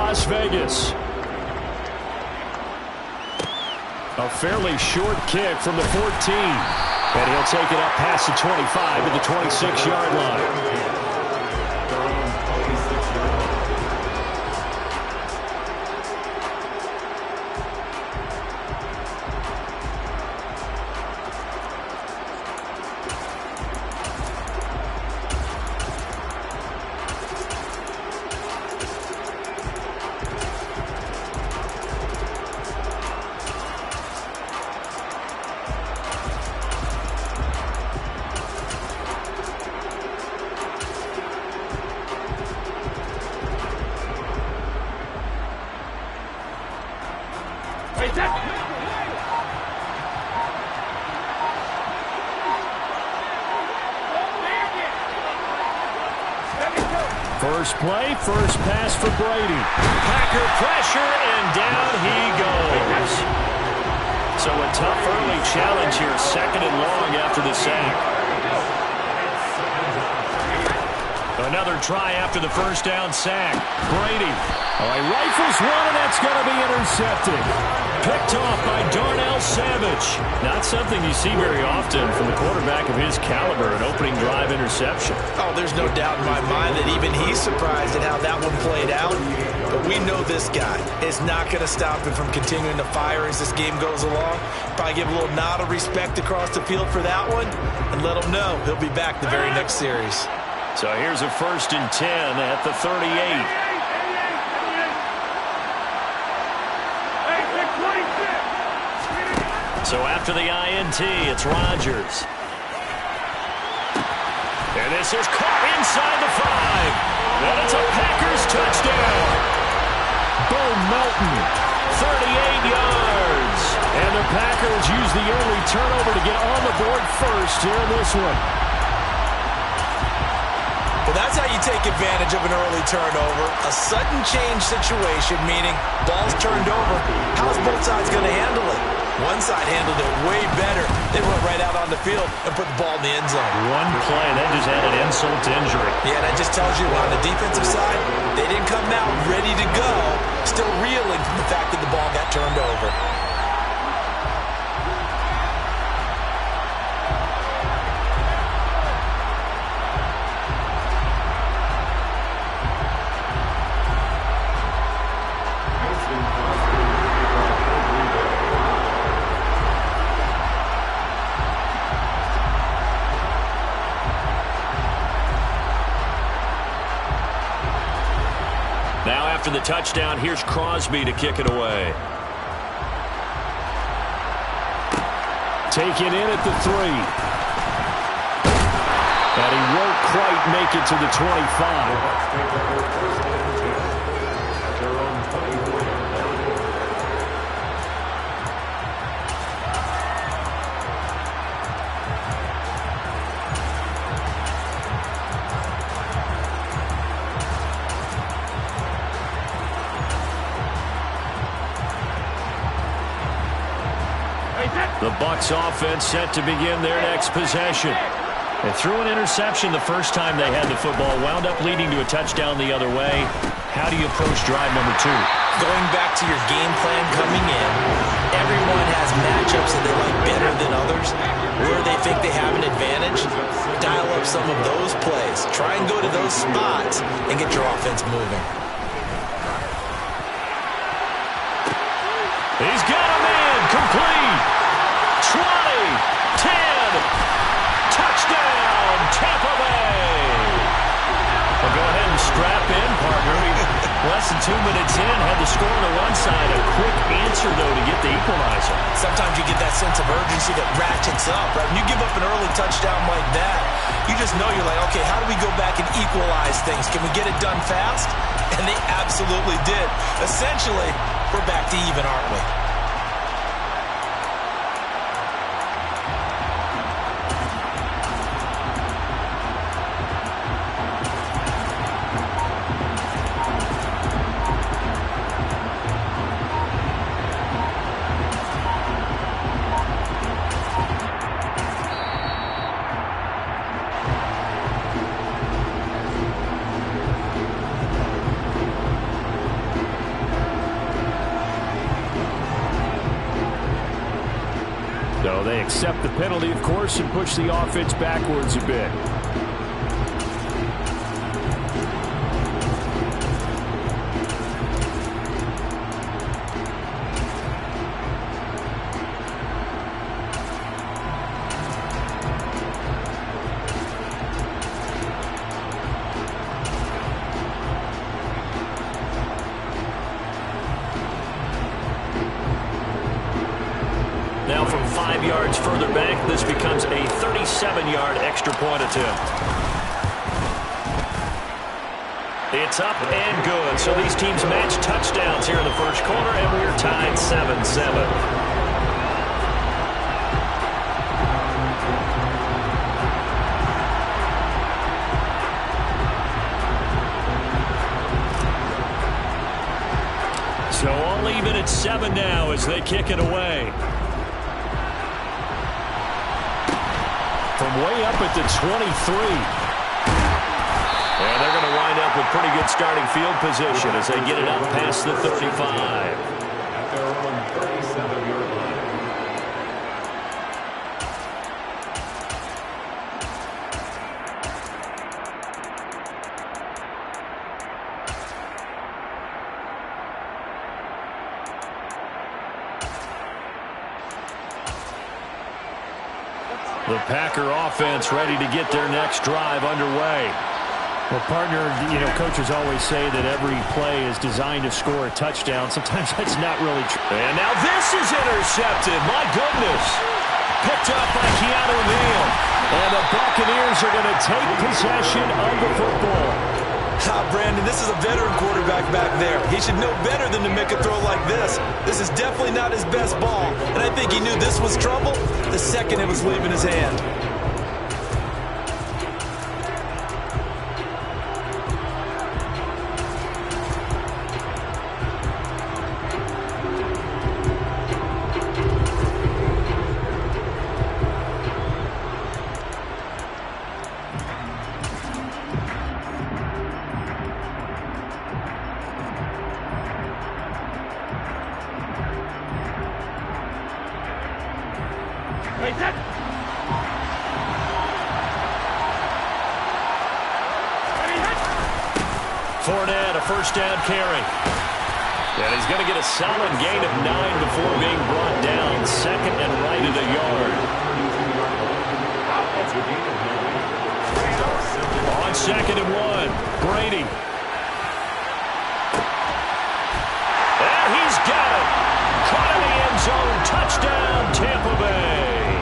Las Vegas. A fairly short kick from the 14. And he'll take it up past the 25 to the 26-yard line. First play, first pass for Brady. Packer pressure, and down he goes. So a tough early challenge here, 2nd and long after the sack. Another try after the first down sack. Brady. Oh, he rifles one, and that's going to be intercepted. Picked off by Darnell Savage. Not something you see very often from the quarterback of his caliber, an opening drive interception. Oh, there's no doubt in my mind that even he's surprised at how that one played out. But we know this guy is not going to stop him from continuing to fire as this game goes along. Probably give a little nod of respect across the field for that one and let him know he'll be back the very next series. So here's a 1st and 10 at the 38. So after the INT, it's Rodgers. And this is caught inside the 5. And it's a Packers touchdown. Bo Melton, 38 yards. And the Packers use the early turnover to get on the board first here in this one. Well, that's how you take advantage of an early turnover. A sudden change situation, meaning ball's turned over. How's both sides going to handle it? One side handled it way better. They went right out on the field and put the ball in the end zone. One play, that just added insult to injury. Yeah, that just tells you on the defensive side, they didn't come out ready to go, still reeling from the fact that the ball got turned over. Now after the touchdown, here's Crosby to kick it away. Taken in at the 3. And he won't quite make it to the 25. The Bucs offense set to begin their next possession. They threw an interception the first time they had the football, wound up leading to a touchdown the other way. How do you approach drive number 2? Going back to your game plan coming in, everyone has matchups that they like better than others. Where they think they have an advantage, dial up some of those plays. Try and go to those spots and get your offense moving. He's got a man complete. 20, 10, touchdown, Tampa Bay. Well, go ahead and strap in, partner. Less than 2 minutes in, had the score on the one side. A quick answer, though, to get the equalizer. Sometimes you get that sense of urgency that ratchets up, right? When you give up an early touchdown like that, you just know you're like, okay, how do we go back and equalize things? Can we get it done fast? And they absolutely did. Essentially, we're back to even, aren't we? So they accept the penalty, of course, and push the offense backwards a bit. Now from 5 yards further back, this becomes a 37-yard extra point attempt. It's up and good. So these teams match touchdowns here in the first quarter, and we're tied 7-7. So all even at 7 now as they kick it away. From way up at the 23. And they're going to wind up with pretty good starting field position as they get it up past the 35. The Packer offense ready to get their next drive underway. Well, partner, coaches always say that every play is designed to score a touchdown. Sometimes that's not really true. And now this is intercepted. My goodness. Picked up by Keanu Neal. And the Buccaneers are going to take possession of the football. Brandon, this is a veteran quarterback back there. He should know better than to make a throw like this. This is definitely not his best ball. And I think he knew this was trouble the second it was leaving his hand. Fournette, a first down carry. And he's going to get a solid gain of 9 before being brought down. Second and right at a yard. On second and 1, Brady. And he's got it. Caught in the end zone. Touchdown, Tampa Bay.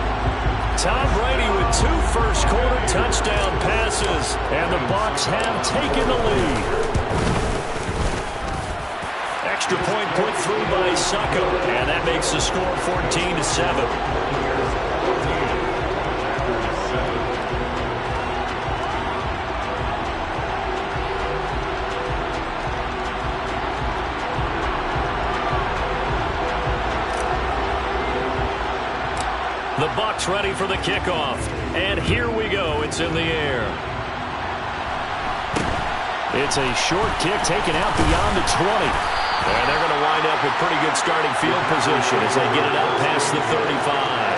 Tom Brady with 2 first-quarter touchdown passes. And the Bucs have taken the lead. Extra point put through by Succo, and that makes the score 14-7. The Bucs ready for the kickoff, and here we go. It's in the air. It's a short kick taken out beyond the 20. And they're going to wind up with pretty good starting field position as they get it out past the 35.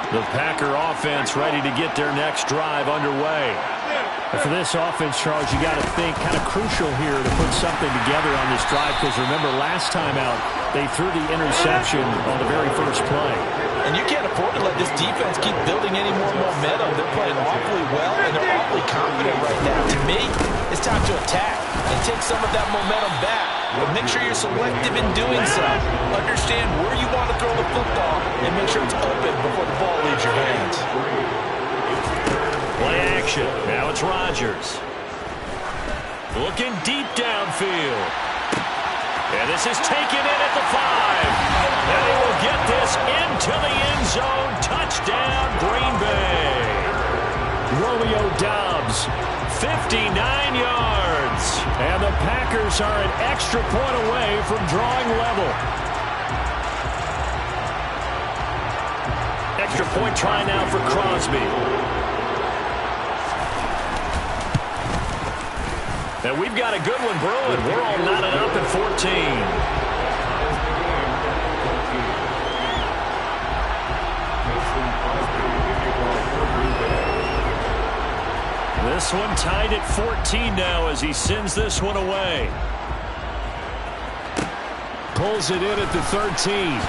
The Packer offense ready to get their next drive underway. And for this offense, Charles, you got to think kind of crucial here to put something together on this drive, because remember last time out they threw the interception on the very first play. And you can't afford to let this defense keep building any more momentum. They're playing awfully well, and they're awfully confident right now. To me, it's time to attack and take some of that momentum back. But make sure you're selective in doing so. Understand where you want to throw the football and make sure it's open before the ball leaves your hands. Play action. Now it's Rodgers. Looking deep downfield. And this is taken in at the 5. And he will get this into the end zone. Touchdown, Green Bay. Romeo Doubs, 59 yards. And the Packers are an extra point away from drawing level. Extra point try now for Crosby. And we've got a good one brewing. We're all knotted up at 14. This one tied at 14 now as he sends this one away. Pulls it in at the 13.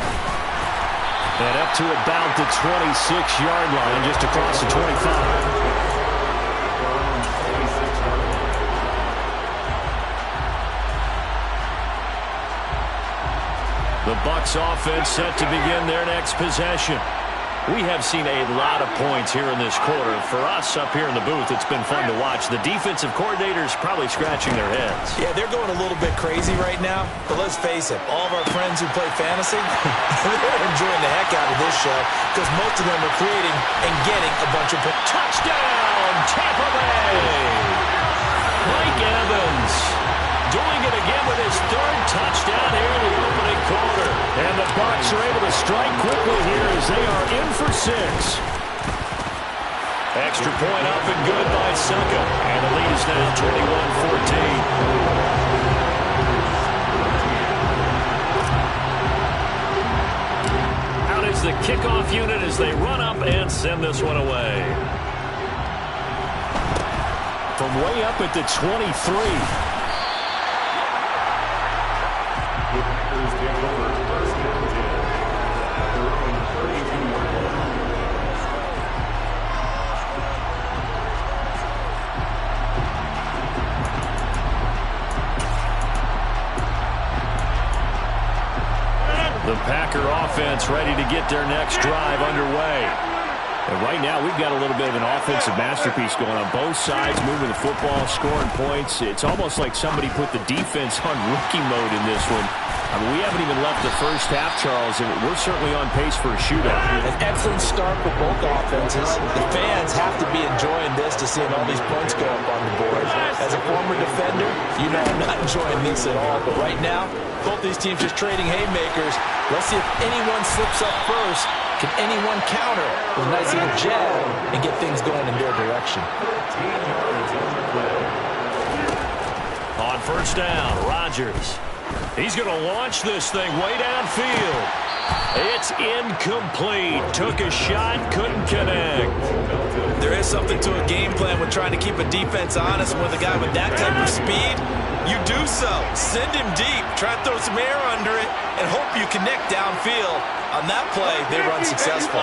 And up to about the 26-yard line, just across the 25. The Bucs offense set to begin their next possession. We have seen a lot of points here in this quarter. For us up here in the booth, it's been fun to watch. The defensive coordinators probably scratching their heads. Yeah, they're going a little bit crazy right now. But let's face it, all of our friends who play fantasy, they're enjoying the heck out of this show because most of them are creating and getting a bunch of points. Touchdown, Tampa Bay! Mike Evans doing it again with his third touchdown here in the opening quarter. And the Bucs are able to strike quickly here as they are in for 6. Extra point up and good by Succa. And the lead is now 21-14. Out is the kickoff unit as they run up and send this one away. From way up at the 23. The Packer offense ready to get their next drive underway. And right now, we've got a little bit of an offensive masterpiece going on both sides, moving the football, scoring points. It's almost like somebody put the defense on rookie mode in this one. I mean, we haven't even left the first half, Charles, and we're certainly on pace for a shootout. An excellent start for both offenses. The fans have to be enjoying this to see all these points go up on the board. As a former defender, you know I'm not enjoying this at all. But right now, both these teams just trading haymakers. Let's see if anyone slips up first. Can anyone counter with a nice little jab and get things going in their direction? On first down, Rodgers. He's going to launch this thing way downfield. It's incomplete. Took a shot, couldn't connect. There is something to a game plan with trying to keep a defense honest. With a guy with that type of speed, you do so. Send him deep. Try to throw some air under it and hope you connect downfield. On that play, they run successful.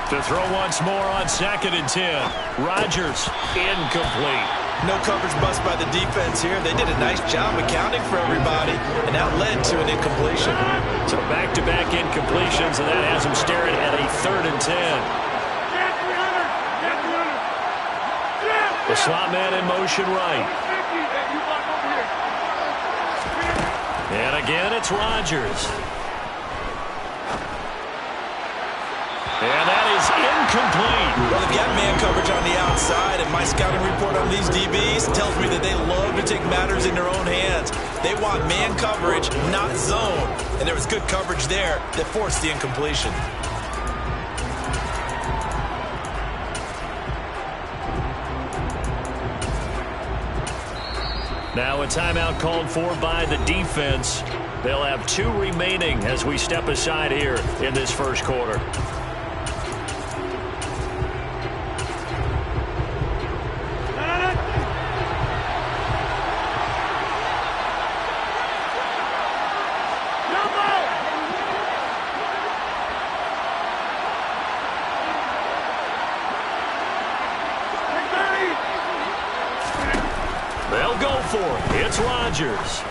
To throw once more on 2nd and 10. Rodgers, incomplete. No coverage bust by the defense here. They did a nice job accounting for everybody, and that led to an incompletion. So back-to-back incompletions, and that has them staring at a 3rd and 10. The slot man in motion right. And again, it's Rodgers. And that is incomplete. Well, they've got man coverage on the outside, and my scouting report on these DBs tells me that they love to take matters in their own hands. They want man coverage, not zone. And there was good coverage there that forced the incompletion. Now a timeout called for by the defense. They'll have 2 remaining as we step aside here in this first quarter. They'll go for it. It's Rodgers.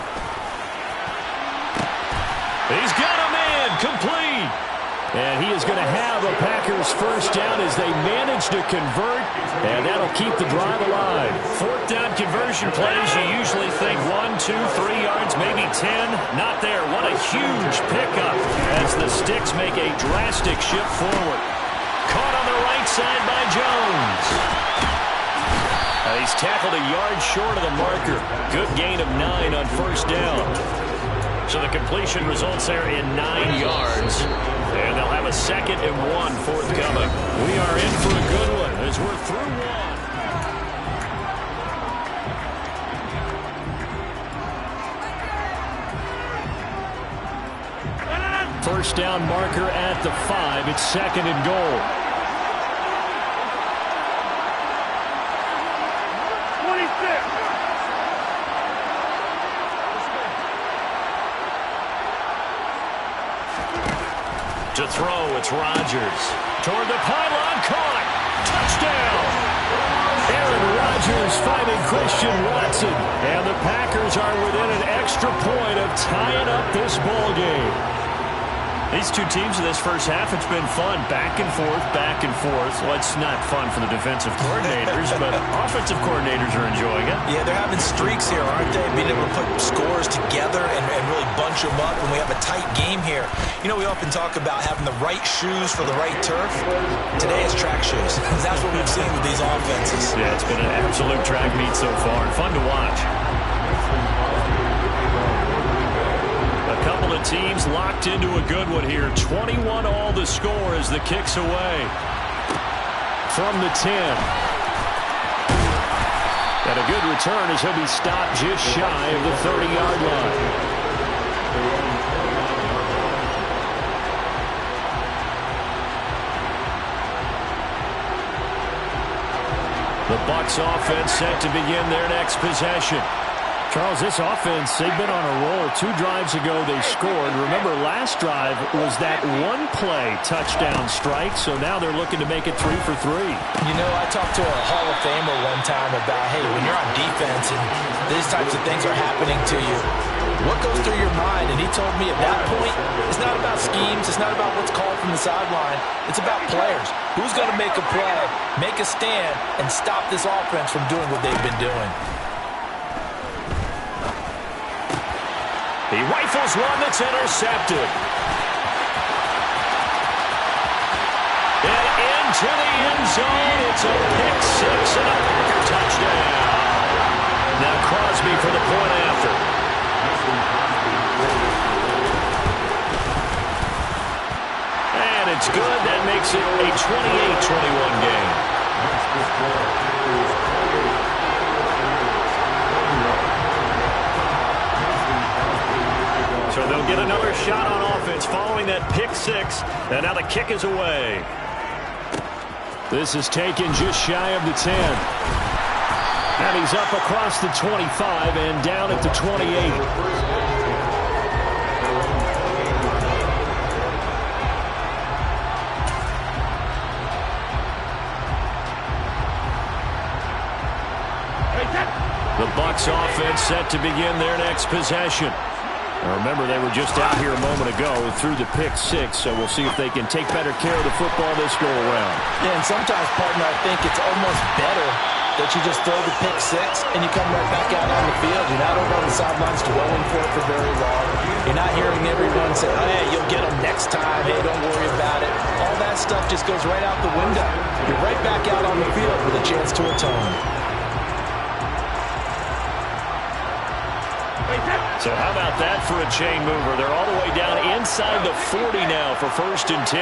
He's got a man complete. And he is going to have a Packers first down as they manage to convert. And that'll keep the drive alive. 4th down conversion plays, you usually think 1, 2, 3 yards, maybe 10. Not there. What a huge pickup as the Sticks make a drastic shift forward. Caught on the right side by Jones. He's tackled a yard short of the marker. Good gain of 9 on first down. So the completion results there in 9 yards. And they'll have a 2nd and 1 forthcoming. We are in for a good one as we're through one. First down marker at the 5. It's 2nd and goal. To throw, it's Rodgers. Toward the pylon, caught. Touchdown. Aaron Rodgers finding Christian Watson. And the Packers are within an extra point of tying up this ball game. These two teams in this first half, it's been fun. Back and forth, back and forth. Well, it's not fun for the defensive coordinators, but offensive coordinators are enjoying it. Yeah, they're having streaks here, aren't they? Being able to put scores together and really bunch them up, and we have a tight game here. You know, we often talk about having the right shoes for the right turf. Today is track shoes. That's what we've seen with these offenses. Yeah, it's been an absolute track meet so far, and fun to watch. A couple of teams locked into a good one here. 21 all the score as the kick's away. From the 10. And a good return as he'll be stopped just shy of the 30-yard line. The Bucs offense set to begin their next possession. Charles, this offense, they've been on a roll. 2 drives ago, they scored. Remember, last drive was that one-play touchdown strike, so now they're looking to make it 3 for 3. You know, I talked to a Hall of Famer one time about, hey, when you're on defense and these types of things are happening to you, what goes through your mind? And he told me at that point, it's not about schemes, it's not about what's called from the sideline, it's about players. Who's going to make a play, make a stand, and stop this offense from doing what they've been doing? He rifles one that's intercepted. And into the end zone. It's a pick-6 and a Packer touchdown. Now Crosby for the point after. And it's good. That makes it a 28-21 game. So they'll get another shot on offense following that pick-6. And now the kick is away. This is taken just shy of the 10. And he's up across the 25 and down at the 28. The Bucs offense set to begin their next possession. Now remember, they were just out here a moment ago through the pick-6, so we'll see if they can take better care of the football this go-around. Yeah, and sometimes, partner, I think it's almost better that you just throw the pick-6 and you come right back out on the field. You're not over on the sidelines dwelling for very long. You're not hearing everyone say, oh, hey, you'll get them next time. Hey, don't worry about it. All that stuff just goes right out the window. You're right back out on the field with a chance to atone. So how about that for a chain mover? They're all the way down inside the 40 now for 1st and 10.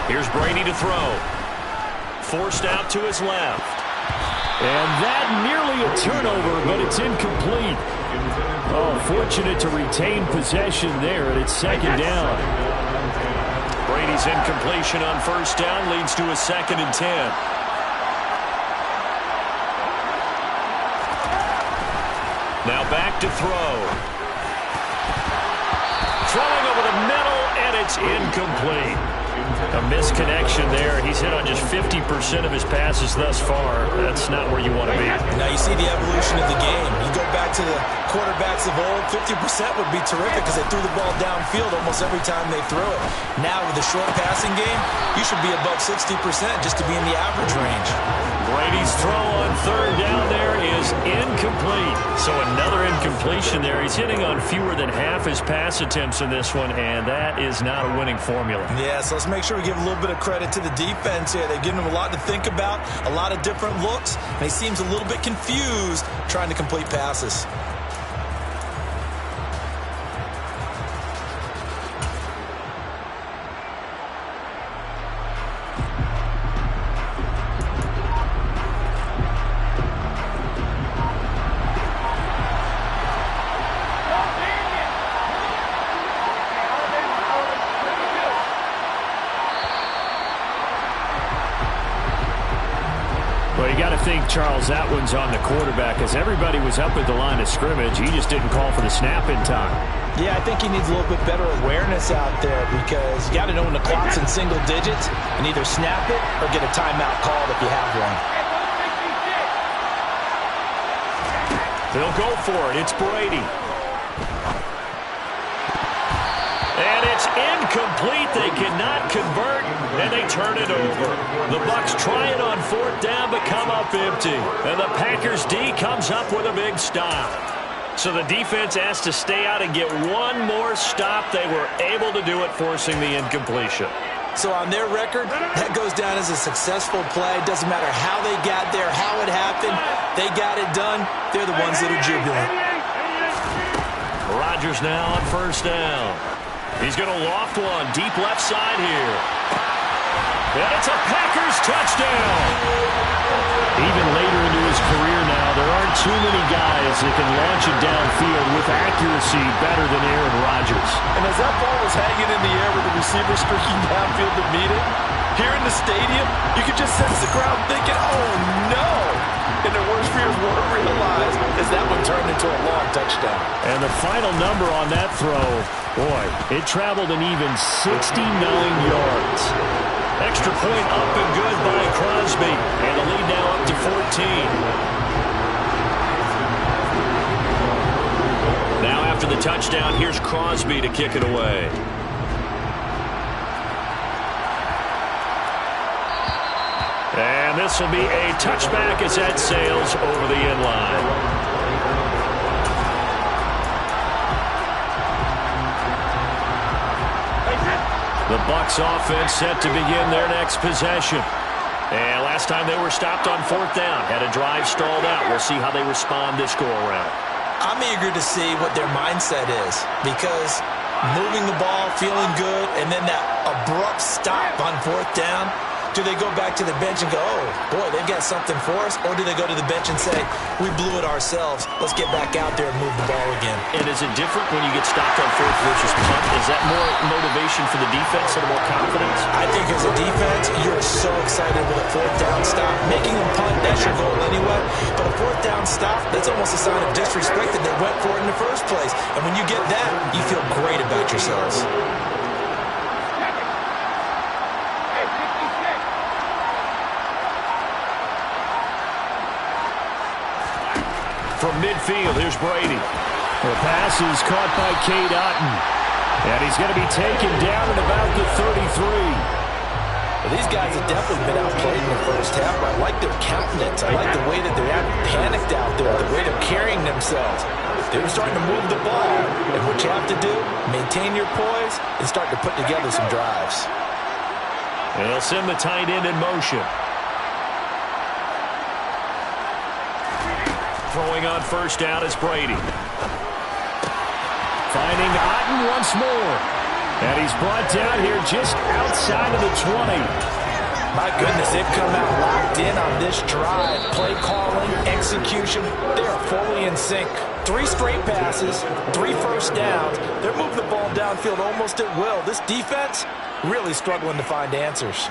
Here's Brady to throw. Forced out to his left. And that nearly a turnover, but it's incomplete. Oh, fortunate to retain possession there, and it's 2nd down. Brady's incompletion on 1st down leads to a 2nd and 10. Now back to throw. Throwing over the middle, and it's incomplete. A misconnection there. He's hit on just 50% of his passes thus far. That's not where you want to be. Now you see the evolution of the game. You go back to the quarterbacks of old, 50% would be terrific because they threw the ball downfield almost every time they threw it. Now with the short passing game, you should be above 60% just to be in the average range. Brady's throw on third down there is incomplete. So another incompletion there. He's hitting on fewer than half his pass attempts in this one, and that is not a winning formula. Yeah, so let's make sure we give a little bit of credit to the defense here. They've given him a lot to think about, a lot of different looks, and he seems a little bit confused trying to complete passes. Well, you got to think, Charles, that one's on the quarterback as everybody was up at the line of scrimmage. He just didn't call for the snap in time. Yeah, I think he needs a little bit better awareness out there because you got to know when the clock's in single digits and either snap it or get a timeout called if you have one. They'll go for it. It's Brady. And it's incomplete. They cannot convert, and they turn it over. The Bucs try it on fourth down, but come up empty. And the Packers D comes up with a big stop. So the defense has to stay out and get one more stop. They were able to do it, forcing the incompletion. So on their record, that goes down as a successful play. Doesn't matter how they got there, how it happened. They got it done. They're the ones that are jubilant. Rodgers now on first down. He's going to loft one deep left side here. And it's a Packers touchdown. Even later into his career now, there aren't too many guys that can launch it downfield with accuracy better than Aaron Rodgers. And as that ball was hanging in the air with the receiver streaking downfield to meet it, here in the stadium, you could just sense the crowd thinking, oh no! And their worst fears weren't realized as that one turned into a long touchdown. And the final number on that throw, boy, it traveled an even 69 yards. Extra point up and good by Crosby. And the lead now up to 14. Now after the touchdown, here's Crosby to kick it away. And this will be a touchback as that sails over the end line. The Bucs offense set to begin their next possession. And last time they were stopped on fourth down. Had a drive stalled out. We'll see how they respond this go-around. I'm eager to see what their mindset is because moving the ball, feeling good, and then that abrupt stop on fourth down. Do they go back to the bench and go, oh, boy, they've got something for us? Or do they go to the bench and say, we blew it ourselves. Let's get back out there and move the ball again. And is it different when you get stopped on fourth versus punt? Is that more motivation for the defense and more confidence? I think as a defense, you're so excited with a fourth down stop. Making them punt, that's your goal anyway. But a fourth down stop, that's almost a sign of disrespect that they went for it in the first place. And when you get that, you feel great about yourselves. From midfield, here's Brady. The pass is caught by Cade Otton. And he's going to be taken down at about the 33. Well, these guys have definitely been outplayed in the first half, but I like their countenance. I like the way that they're panicked out there, the way they're carrying themselves. They were starting to move the ball, and what you have to do, maintain your poise and start to put together some drives. And they'll send the tight end in motion. Throwing on first down is Brady. Finding Otton once more. And he's brought down here just outside of the 20. My goodness, they've come out locked in on this drive. Play calling, execution, they are fully in sync. 3 straight passes, 3 first downs. They're moving the ball downfield almost at will. This defense really struggling to find answers.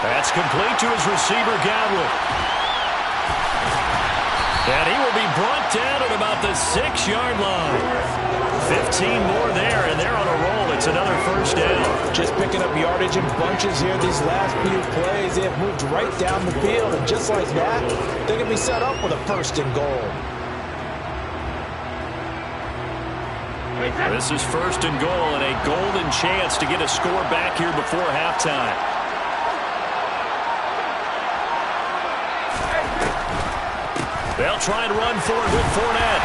That's complete to his receiver, Godwin. And he will be brought down at about the 6-yard line. seen more there, and they're on a roll. It's another first down. Just picking up yardage in bunches here these last few plays. They have moved right down the field, and just like that, they're going to be set up with a first and goal. This is first and goal, and a golden chance to get a score back here before halftime. They'll try and run for it with Fournette.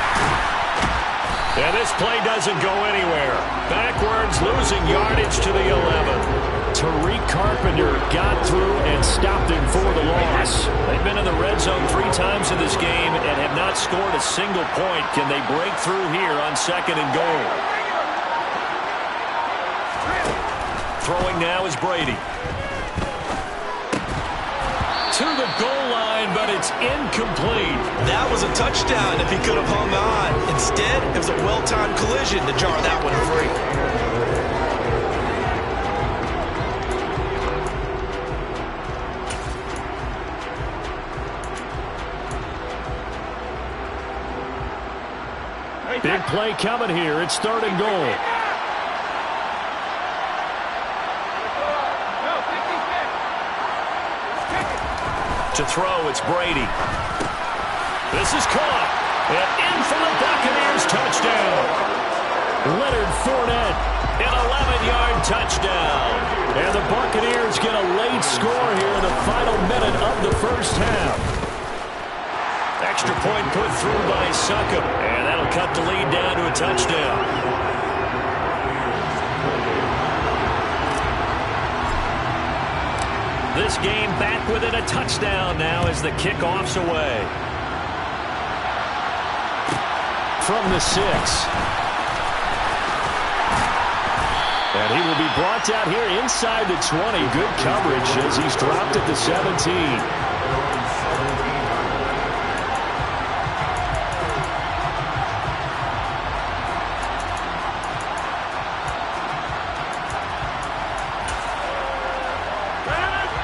And this play doesn't go anywhere. Backwards, losing yardage to the 11. Tariq Carpenter got through and stopped him for the loss. They've been in the red zone 3 times in this game and have not scored a single point. Can they break through here on second and goal? Throwing now is Brady. To the goal line, but it's incomplete. That was a touchdown if he could have hung on. Instead, it was a well-timed collision to jar that one free. Big play coming here. It's third and goal. To throw, it's Brady. This is caught. And in for the Buccaneers touchdown. Leonard Fournette, an 11-yard touchdown. And the Buccaneers get a late score here in the final minute of the first half. Extra point put through by Succop. And that'll cut the lead down to a touchdown. This game back within a touchdown now as the kickoff's away. From the 6. And he will be brought down here inside the 20. Good coverage as he's dropped at the 17.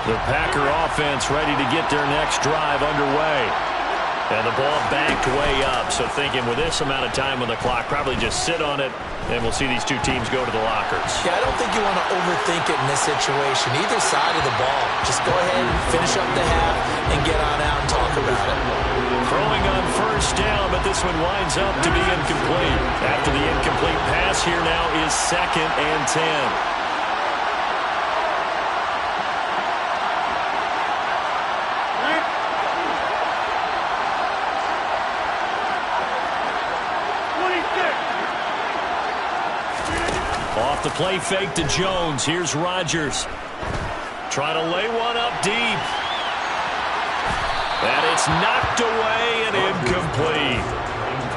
The Packer offense ready to get their next drive underway. And the ball backed way up. So thinking with this amount of time on the clock, probably just sit on it, and we'll see these two teams go to the lockers. Yeah, I don't think you want to overthink it in this situation. Either side of the ball. Just go ahead and finish up the half and get on out and talk about it. Throwing on first down, but this one winds up to be incomplete. After the incomplete pass, here now is 2nd and 10. Off the play fake to Jones. Here's Rodgers. Trying to lay one up deep. And it's knocked away and incomplete.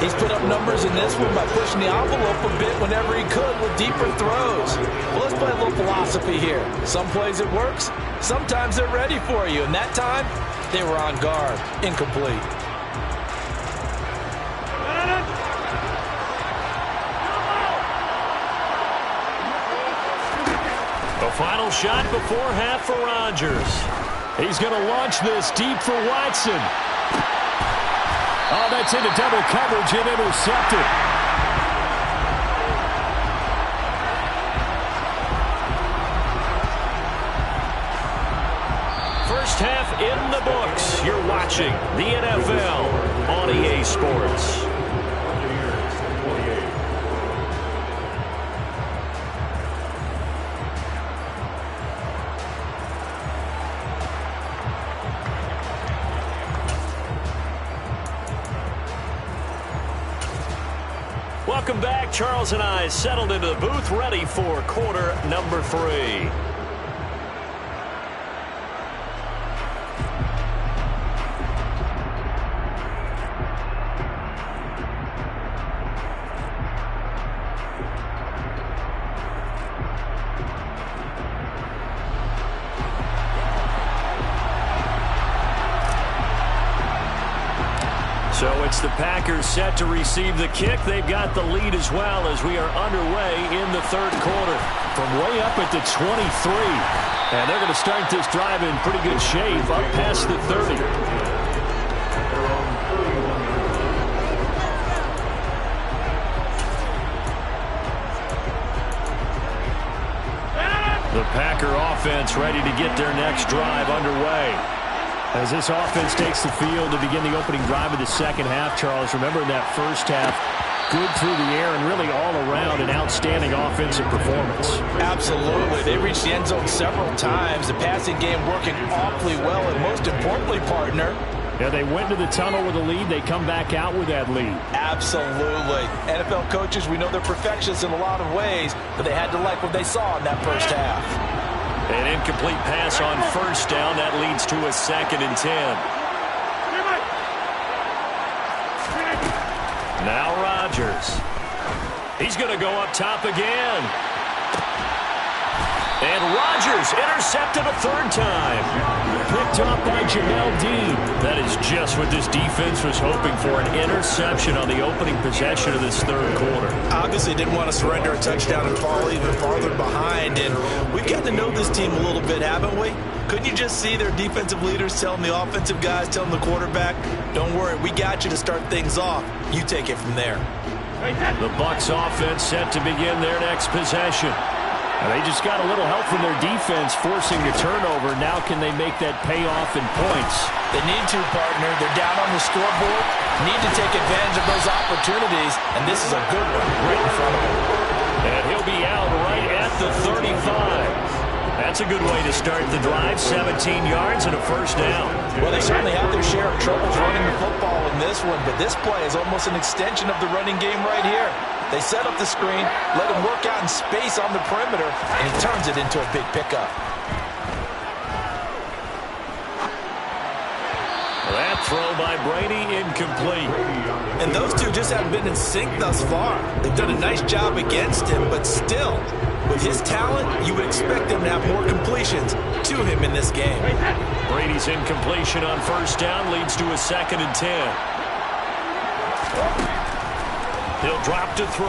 He's put up numbers in this one by pushing the envelope a bit whenever he could with deeper throws. Well, let's play a little philosophy here. Some plays it works. Sometimes they're ready for you. And that time, they were on guard. Incomplete. The final shot before half for Rodgers. He's going to launch this deep for Watson. Oh, that's into double coverage and intercepted. First half in the books. You're watching the NFL on EA Sports. Welcome back. Charles and I settled into the booth, ready for quarter number 3. So it's the Packers set to receive the kick. They've got the lead as well as we are underway in the third quarter. From way up at the 23. And they're going to start this drive in pretty good shape up past the 30. The Packer offense ready to get their next drive underway. As this offense takes the field to begin the opening drive of the second half, Charles, remember in that first half, good through the air and really all around an outstanding offensive performance. Absolutely. They reached the end zone several times. The passing game working awfully well, and most importantly, partner, yeah, they went to the tunnel with a lead. They come back out with that lead. Absolutely. NFL coaches, we know they're perfectionists in a lot of ways, but they had to like what they saw in that first half. An incomplete pass on first down. That leads to a 2nd and 10. Now Rodgers. He's going to go up top again. And Rodgers intercepted a 3rd time. Picked up by Jamel Dean. That is just what this defense was hoping for, an interception on the opening possession of this 3rd quarter. Obviously didn't want to surrender a touchdown and fall even farther behind. And we've gotten to know this team a little bit, haven't we? Couldn't you just see their defensive leaders telling the offensive guys, telling the quarterback, don't worry, we got you to start things off. You take it from there. The Bucs offense set to begin their next possession. And they just got a little help from their defense forcing the turnover. Now can they make that pay off in points? They need to, partner. They're down on the scoreboard. Need to take advantage of those opportunities. And this is a good one right in front of them. And he'll be out right at the 35. That's a good way to start the drive. 17 yards and a 1st down. Well, they certainly had their share of troubles running the football in this one, but this play is almost an extension of the running game right here. They set up the screen, let him work out in space on the perimeter, and he turns it into a big pickup. That throw by Brady incomplete. And those two just haven't been in sync thus far. They've done a nice job against him, but still, with his talent, you would expect them to have more completions to him in this game. Brady's incompletion on 1st down leads to a 2nd and 10. He'll drop to throw.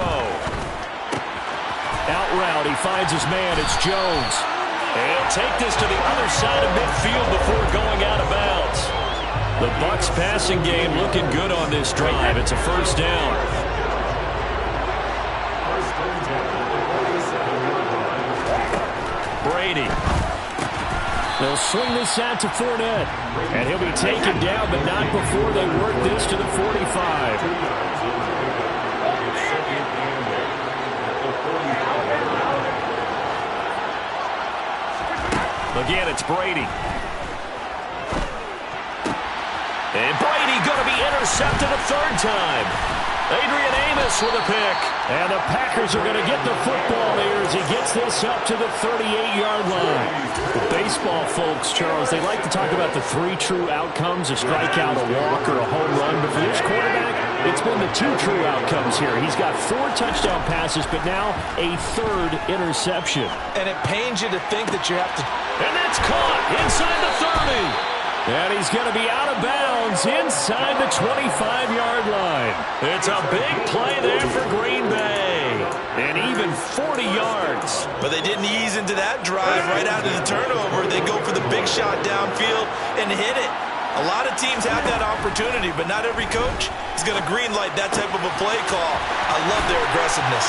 Out route, he finds his man. It's Jones. And he'll take this to the other side of midfield before going out of bounds. The Bucs passing game looking good on this drive. It's a 1st down. Brady. They'll swing this out to Fournette. And he'll be taken down, but not before they work this to the 45. Again, it's Brady. And Brady going to be intercepted a 3rd time. Adrian Amos with a pick. And the Packers are going to get the football here as he gets this up to the 38-yard line. The baseball folks, Charles, they like to talk about the 3 true outcomes, a strikeout, a walk, or a home run. But for this quarterback, it's been the 2 true outcomes here. He's got 4 touchdown passes, but now a 3rd interception. And it pains you to think that you have to... And that's caught inside the 30. And he's going to be out of bounds inside the 25-yard line. It's a big play there for Green Bay. And even 40 yards. But they didn't ease into that drive right out of the turnover. They go for the big shot downfield and hit it. A lot of teams have that opportunity, but not every coach is going to greenlight that type of a play call. I love their aggressiveness.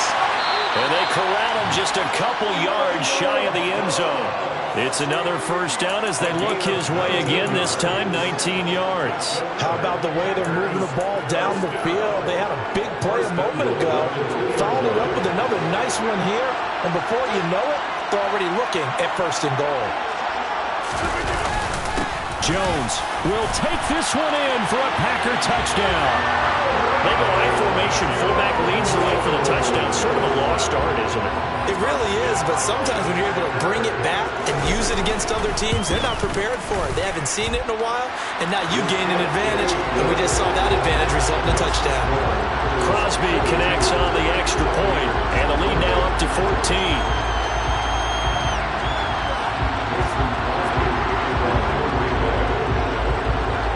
And they corral him just a couple yards shy of the end zone. It's another 1st down as they look his way again, this time 19 yards. How about the way they're moving the ball down the field? They had a big play a moment ago. Followed it up with another nice one here. And before you know it, they're already looking at 1st and goal. Jones will take this one in for a Packer touchdown. They go high formation. Fullback leads the way for the touchdown. Sort of a lost art, isn't it? It really is, but sometimes when you're able to bring it back and use it against other teams, they're not prepared for it. They haven't seen it in a while, and now you gain an advantage, and we just saw that advantage result in a touchdown. Crosby connects on the extra point, and the lead now up to 14.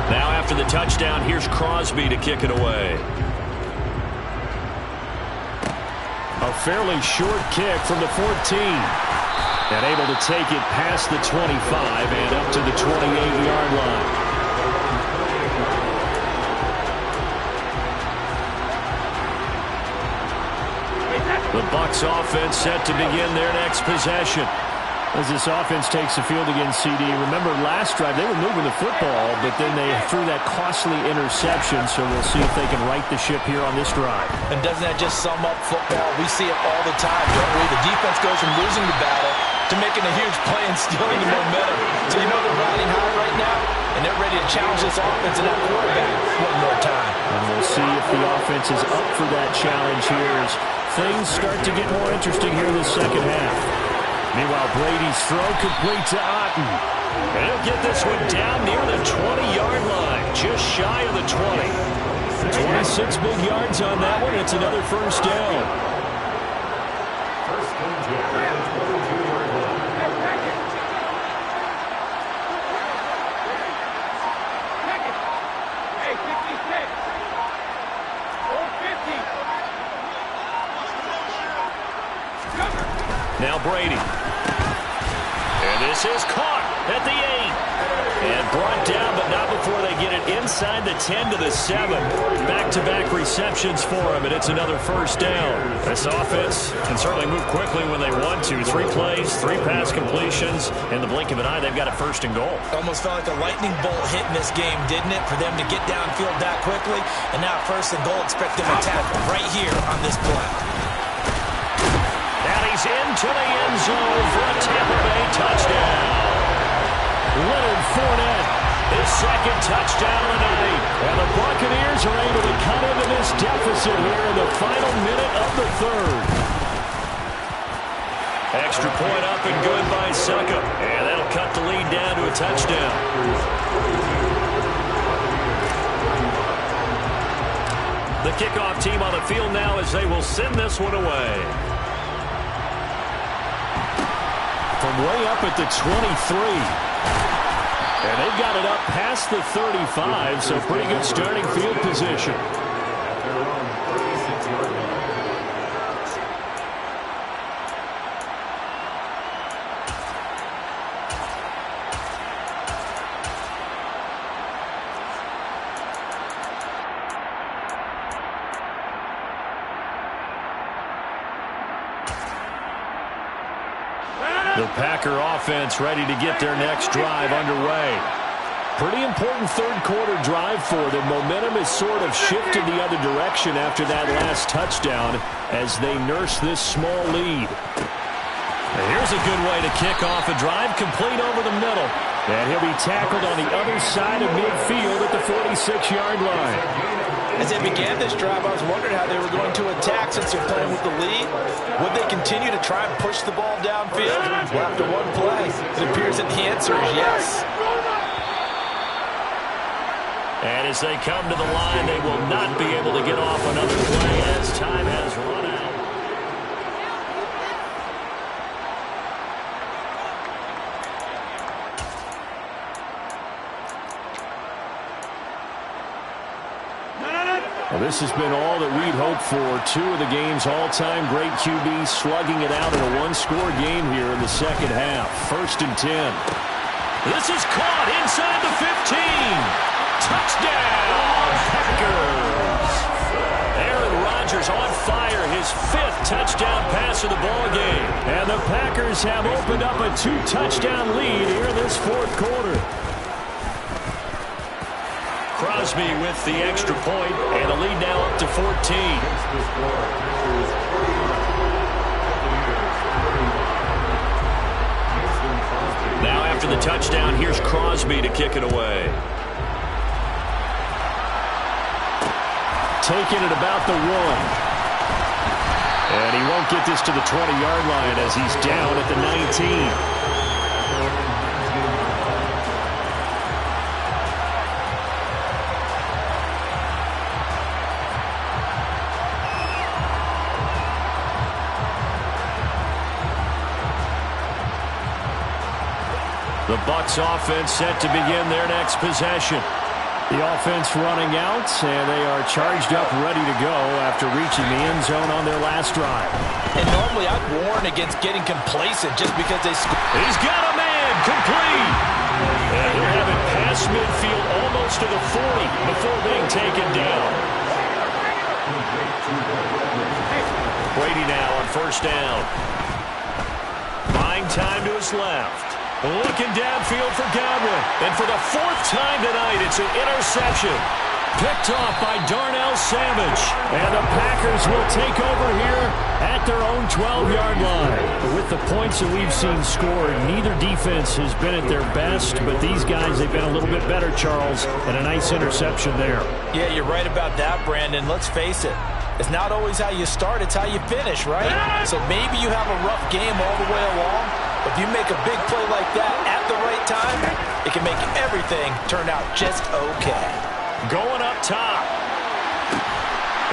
Now after the touchdown, here's Crosby to kick it away. A fairly short kick from the 14. And able to take it past the 25 and up to the 28-yard line. The Bucs offense set to begin their next possession. As this offense takes the field against CD, remember last drive they were moving the football, but then they threw that costly interception, so we'll see if they can right the ship here on this drive. And doesn't that just sum up football? We see it all the time, don't we? The defense goes from losing the battle to making a huge play and stealing the momentum. So you know they're riding high right now, and they're ready to challenge this offense and that quarterback one more time. And we'll see if the offense is up for that challenge here as things start to get more interesting here in the second half. Meanwhile, Brady's throw complete to Otten. And he'll get this one down near the 20-yard line, just shy of the 20. 26 big yards on that one. It's another first down. First and 10 at the 22-yard line. Now Brady. And this is caught at the 8. And brought down, but not before they get it inside the 10 to the 7. Back-to-back receptions for him, and it's another first down. This offense can certainly move quickly when they want to. 3 plays, 3 pass completions. In the blink of an eye, they've got a first and goal. Almost felt like a lightning bolt hit in this game, didn't it? For them to get downfield that quickly. And now first and goal, expect them to tackle right here on this play. He's into the end zone for a Tampa Bay touchdown. Leonard Fournette, his second touchdown of the night. And the Buccaneers are able to cut into this deficit here in the final minute of the third. Extra point up and good by Suckup. And that'll cut the lead down to a touchdown. The kickoff team on the field now as they will send this one away. From way up at the 23. And they've got it up past the 35, so pretty good starting field position. The Packer offense ready to get their next drive underway. Pretty important third quarter drive for them. Momentum has sort of shifted the other direction after that last touchdown as they nurse this small lead. And here's a good way to kick off a drive, complete over the middle. And he'll be tackled on the other side of midfield at the 46-yard line. As they began this drive, I was wondering how they were going to attack since they're playing with the lead. Would they continue to try and push the ball downfield? Well, after one play, it appears that the answer is yes. And as they come to the line, they will not be able to get off another play as time has run out. Well, this has been all that we'd hoped for. 2 of the game's all-time great QBs slugging it out in a one-score game here in the second half. First and 10. This is caught inside the 15. Touchdown, Packers. Aaron Rodgers on fire, his 5th touchdown pass of the ball game. And the Packers have opened up a 2-touchdown lead here in this fourth quarter. Crosby with the extra point, and the lead now up to 14. Now after the touchdown, here's Crosby to kick it away. Taking it about the 1. And he won't get this to the 20-yard line as he's down at the 19. The Bucs offense set to begin their next possession. The offense running out, and they are charged up, ready to go after reaching the end zone on their last drive. And normally I'd warn against getting complacent just because they score. He's got a man, complete. And he'll have it past midfield almost to the 40 before being taken down. Brady now on first down. Finds time to his left. Looking downfield for Godwin. And for the fourth time tonight, it's an interception. Picked off by Darnell Savage. And the Packers will take over here at their own 12-yard line. With the points that we've seen scored, neither defense has been at their best, but these guys, they've been a little bit better, Charles, and a nice interception there. Yeah, you're right about that, Brandon. Let's face it. It's not always how you start, it's how you finish, right? So maybe you have a rough game all the way along, but if you make a big play like that at the right time, it can make everything turn out just okay. Going up top.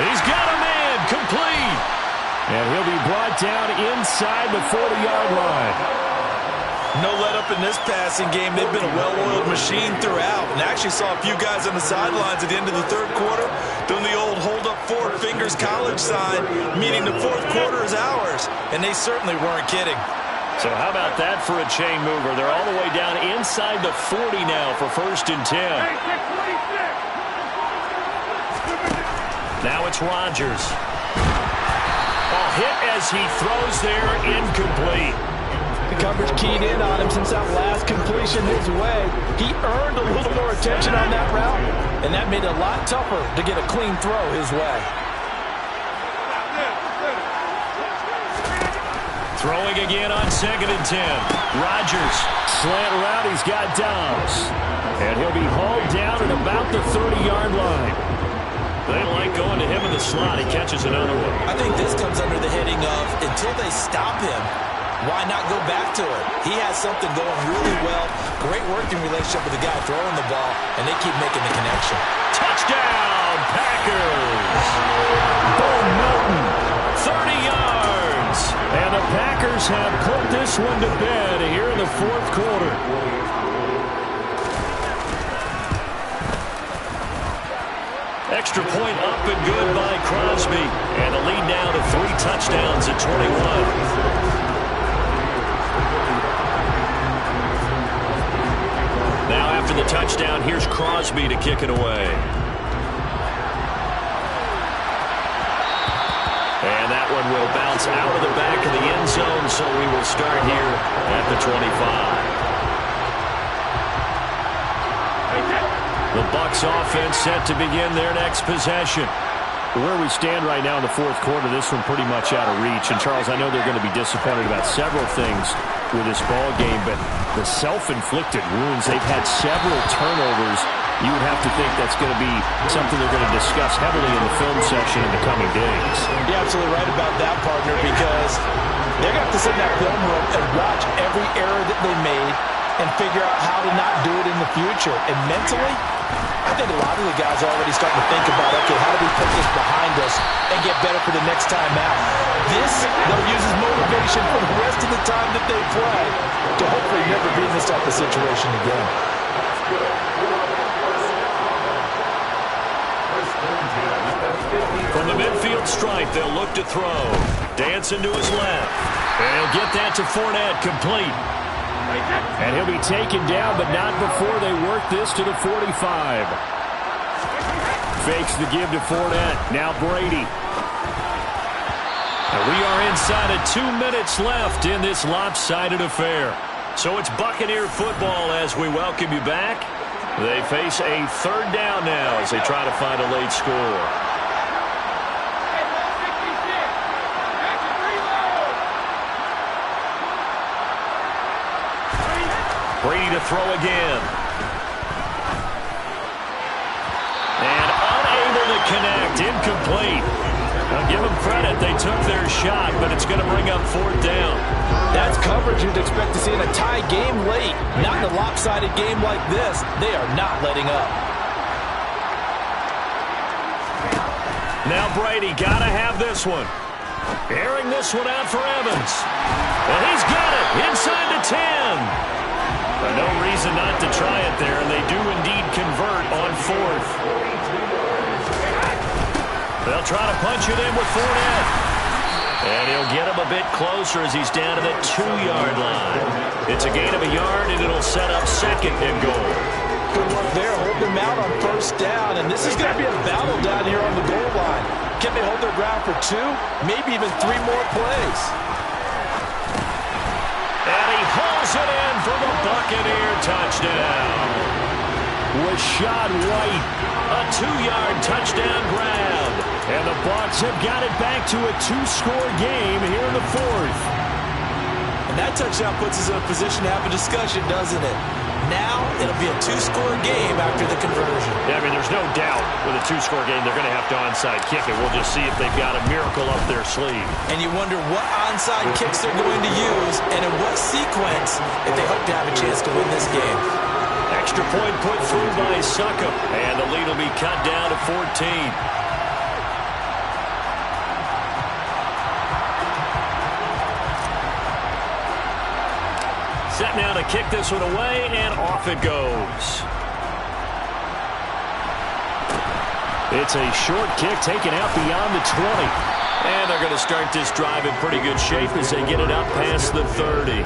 He's got a man, complete. And he'll be brought down inside the 40-yard line. No let up in this passing game. They've been a well-oiled machine throughout. And I actually saw a few guys on the sidelines at the end of the third quarter doing the old hold up four fingers college sign, meaning the fourth quarter is ours. And they certainly weren't kidding. So how about that for a chain mover? They're all the way down inside the 40 now for 1st and 10. Now it's Rodgers. Ball hit as he throws there, incomplete. The coverage keyed in on him since that last completion his way. He earned a little more attention on that route, and that made it a lot tougher to get a clean throw his way. Throwing again on 2nd and 10. Rodgers, slant route, he's got Dobbs. And he'll be hauled down at about the 30-yard line. They like going to him in the slot. He catches another one. I think this comes under the heading of, until they stop him, why not go back to it? He has something going really well. Great working relationship with the guy throwing the ball, and they keep making the connection. Touchdown, Packers! Bo Melton, 30 yards. And the Packers have put this one to bed here in the fourth quarter. Extra point up and good by Crosby. And the lead now to 3 touchdowns at 21. Now after the touchdown, here's Crosby to kick it away. And that one will bounce out of the back of the end zone, so we will start here at the 25. The Bucs offense set to begin their next possession. Where we stand right now in the fourth quarter, this one pretty much out of reach. And, Charles, I know they're going to be disappointed about several things with this ball game, but the self-inflicted wounds, they've had several turnovers. You would have to think that's going to be something they're going to discuss heavily in the film session in the coming days. You're absolutely right about that, partner, because they're going to have to sit in that film room and watch every error that they made and figure out how to not do it in the future. And mentally, I think a lot of the guys are already starting to think about, okay, how do we put this behind us and get better for the next time out? This, they'll use as motivation for the rest of the time that they play to hopefully never be in this type of situation again. From the midfield stripe, they'll look to throw. Dancing to his left. And he'll get that to Fournette, complete. And he'll be taken down, but not before they work this to the 45. Fakes the give to Fournette. Now Brady. And we are inside of 2 minutes left in this lopsided affair. So it's Buccaneer football as we welcome you back. They face a 3rd down now as they try to find a late score. Brady to throw again. And unable to connect. Incomplete. Now give them credit. They took their shot, but it's going to bring up 4th down. That's coverage you'd expect to see in a tie game late. Not in a lopsided game like this. They are not letting up. Now Brady got to have this one. Airing this one out for Evans. And he's got it inside the 10. No reason not to try it there, and they do indeed convert on 4th. They'll try to punch it in with Fournette. And he'll get him a bit closer as he's down to the 2-yard line. It's a gain of a yard, and it'll set up 2nd and goal. Good work there, holding them out on 1st down, and this is going to be a battle down here on the goal line. Can they hold their ground for 2, maybe even 3 more plays? And he hauls it in for the Buccaneer touchdown. Rashad White, a 2-yard touchdown grab. And the Bucs have got it back to a 2-score game here in the fourth. And that touchdown puts us in a position to have a discussion, doesn't it? Now it'll be a 2-score game after the conversion. Yeah, I mean, there's no doubt with a 2-score game they're going to have to onside kick it. We'll just see if they've got a miracle up their sleeve. And you wonder what onside kicks they're going to use and in what sequence if they hope to have a chance to win this game. Extra point put through by Succop, and the lead will be cut down to 14. Set now to kick this one away, and off it goes. It's a short kick taken out beyond the 20. And they're going to start this drive in pretty good shape as they get it up past the 30.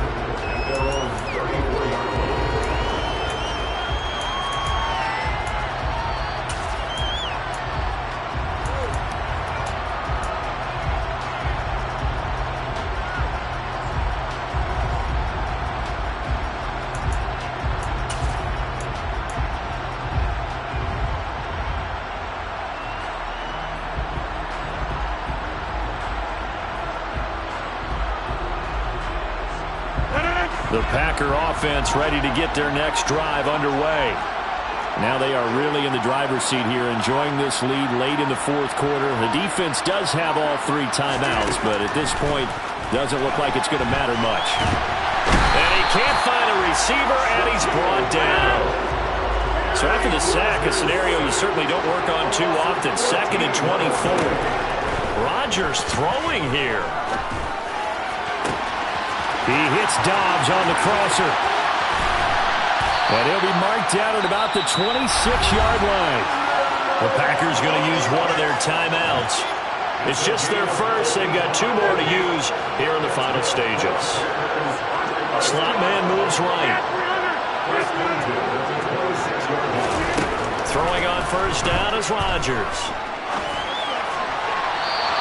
The Packer offense ready to get their next drive underway. Now they are really in the driver's seat here, enjoying this lead late in the fourth quarter. The defense does have all 3 timeouts, but at this point, doesn't look like it's going to matter much. And he can't find a receiver, and he's brought down. So after the sack, a scenario you certainly don't work on too often. 2nd and 24. Rodgers throwing here. He hits Dobbs on the crosser. And he'll be marked down at about the 26-yard line. The Packers going to use one of their timeouts. It's just their first. They've got 2 more to use here in the final stages. Slot man moves right. Throwing on first down is Rodgers.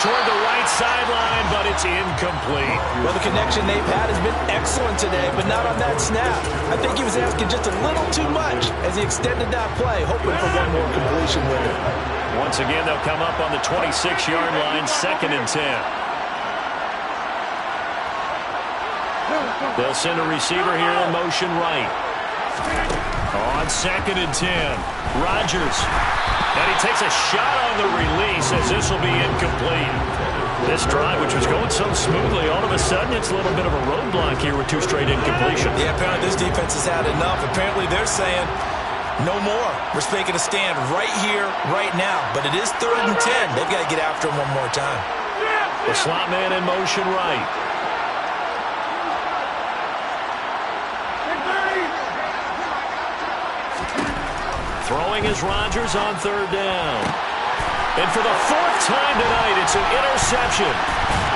Toward the right sideline, but it's incomplete. Well, the connection they've had has been excellent today, but not on that snap. I think he was asking just a little too much as he extended that play, hoping for one more completion with it. Once again, they'll come up on the 26-yard line, 2nd and 10. They'll send a receiver here in motion right. On 2nd and 10, Rodgers. And he takes a shot on the release as this will be incomplete. This drive, which was going so smoothly, all of a sudden it's a little bit of a roadblock here with 2 straight incompletions. Yeah, apparently this defense has had enough. Apparently they're saying, no more. We're making a stand right here, right now. But it is 3rd and 10. They've got to get after him one more time. The slot man in motion right. Throwing is Rodgers on 3rd down. And for the 4th time tonight, it's an interception.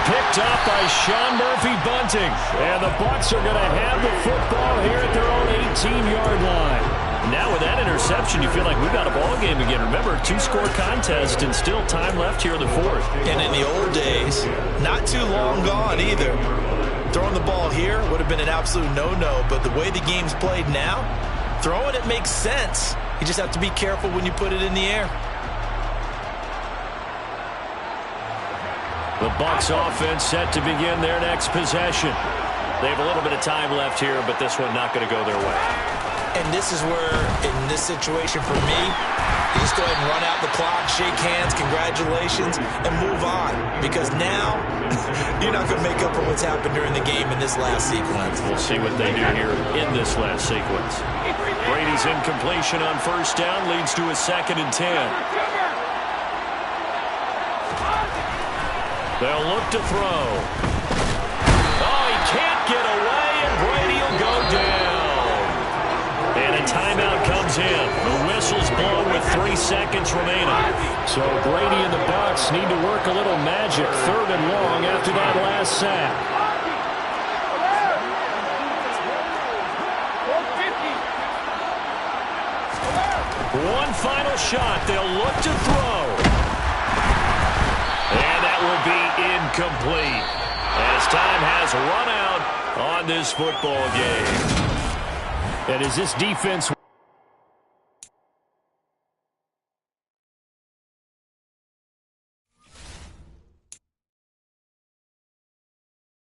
Picked up by Sean Murphy-Bunting. And the Bucs are going to have the football here at their own 18-yard line. Now with that interception, you feel like we've got a ball game again. Remember, 2-score contest and still time left here in the 4th. And in the old days, not too long gone either. Throwing the ball here would have been an absolute no-no. But the way the game's played now, throwing it makes sense. You just have to be careful when you put it in the air. The Bucs offense set to begin their next possession. They have a little bit of time left here, but this one not going to go their way. And this is where, in this situation for me, you just go ahead and run out the clock, shake hands, congratulations, and move on. Because now, you're not going to make up for what's happened during the game in this last sequence. We'll see what they do here in this last sequence. Brady's incompletion on first down leads to a 2nd and 10. They'll look to throw. Oh, he can't get away, and Brady will go down. And a timeout comes in. The whistle's blown with 3 seconds remaining. So Brady and the Bucs need to work a little magic, 3rd and long after that last sack. One final shot. They'll look to throw. And that will be incomplete. As time has run out on this football game. And as this defense